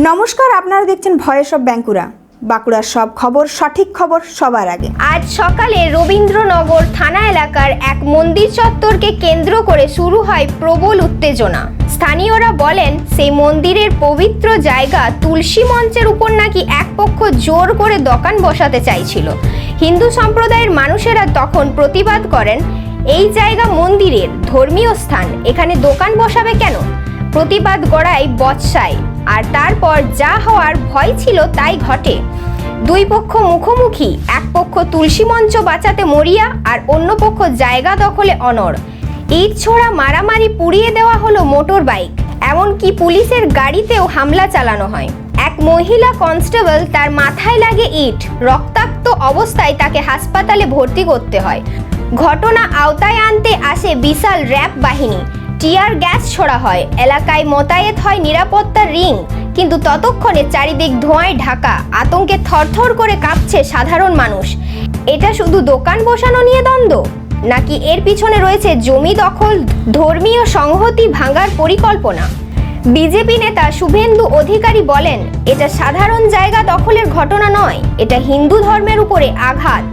নমস্কার, আপনারা দেখছেন ভয়েস অফ বাঁকুড়া। বাঁকুড়ার সব খবর, সঠিক খবর সবার আগে। আজ সকালে রবীন্দ্রনগর থানা এলাকার এক মন্দির চত্বরকে কেন্দ্র করে শুরু হয় প্রবল উত্তেজনা। স্থানীয়রা বলেন, সেই মন্দিরের পবিত্র জায়গা তুলসী মঞ্চের উপর নাকি এক পক্ষ জোর করে দোকান বসাতে চাইছিল। হিন্দু সম্প্রদায়ের মানুষেরা তখন প্রতিবাদ করেন, এই জায়গা মন্দিরের ধর্মীয় স্থান, এখানে দোকান বসাবে কেন? প্রতিবাদ গড়ায় বচসায়, আর তারপর যা হওয়ার ভয় ছিল তাই ঘটে। দুই পক্ষ মুখোমুখি, এক পক্ষ তুলসী মঞ্চ বাঁচাতে মরিয়া আর অন্য পক্ষ জায়গা দখলে অনড়। ইট ছোড়া, মারামারি, পুড়িয়ে দেওয়া হলো মোটর বাইক, এমনকি পুলিশের গাড়িতেও হামলা চালানো হয়। এক মহিলা কনস্টেবল, তার মাথায় লাগে ইট, রক্তাক্ত অবস্থায় তাকে হাসপাতালে ভর্তি করতে হয়। ঘটনা আওতায় আনতে আসে বিশাল র্যাব বাহিনী, টিয়ার গ্যাস ছোড়া হয়, এলাকায় মোতায়েত হয় নিরাপত্তার রিং, কিন্তু ততক্ষণে চারিদিক ধোঁয়ায় ঢাকা, আতঙ্কে থরথর করে কাঁপছে সাধারণ মানুষ। এটা শুধু দোকান বসানো নিয়ে দ্বন্দ্ব, নাকি এর পিছনে রয়েছে জমি দখল, ধর্মীয় সংহতি ভাঙার পরিকল্পনা? বিজেপি নেতা শুভেন্দু অধিকারী বলেন, এটা সাধারণ জায়গা দখলের ঘটনা নয়, এটা হিন্দু ধর্মের উপরে আঘাত।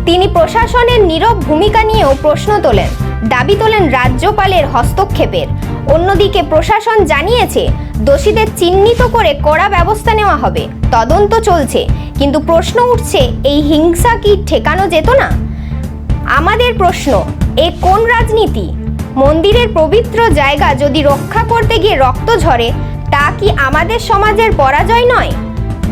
তিনি প্রশাসনের নীরব ভূমিকা নিয়েও প্রশ্ন তোলেন, দাবি তোলেন রাজ্যপালের হস্তক্ষেপের। অন্যদিকে প্রশাসন জানিয়েছে, দোষীদের চিহ্নিত করে কড়া ব্যবস্থা নেওয়া হবে, তদন্ত চলছে। কিন্তু প্রশ্ন উঠছে, এই হিংসা কি ঠেকানো যেত না? আমাদের প্রশ্ন, এ কোন রাজনীতি? মন্দিরের পবিত্র জায়গা যদি রক্ষা করতে গিয়ে রক্ত ঝরে, তা কি আমাদের সমাজের পরাজয় নয়?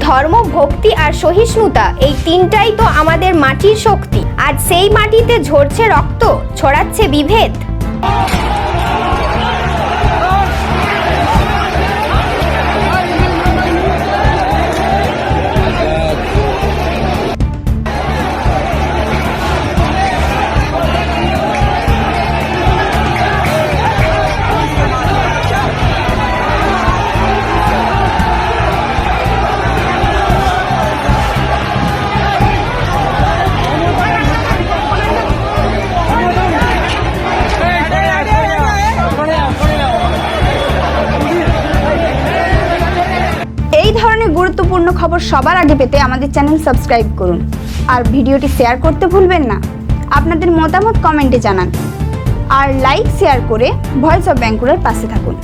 ধর্ম, ভক্তি আর সহিষ্ণুতা, এই তিনটাই তো আমাদের মাটির শক্তি। আজ সেই মাটিতে ঝরছে রক্ত, ছড়াচ্ছে বিভেদ। এই ধরনের গুরুত্বপূর্ণ খবর সবার আগে পেতে আমাদের চ্যানেল সাবস্ক্রাইব করুন আর ভিডিওটি শেয়ার করতে ভুলবেন না। আপনাদের মতামত কমেন্টে জানান আর লাইক শেয়ার করে ভয়েস অফ বাঁকুড়ার পাশে থাকুন।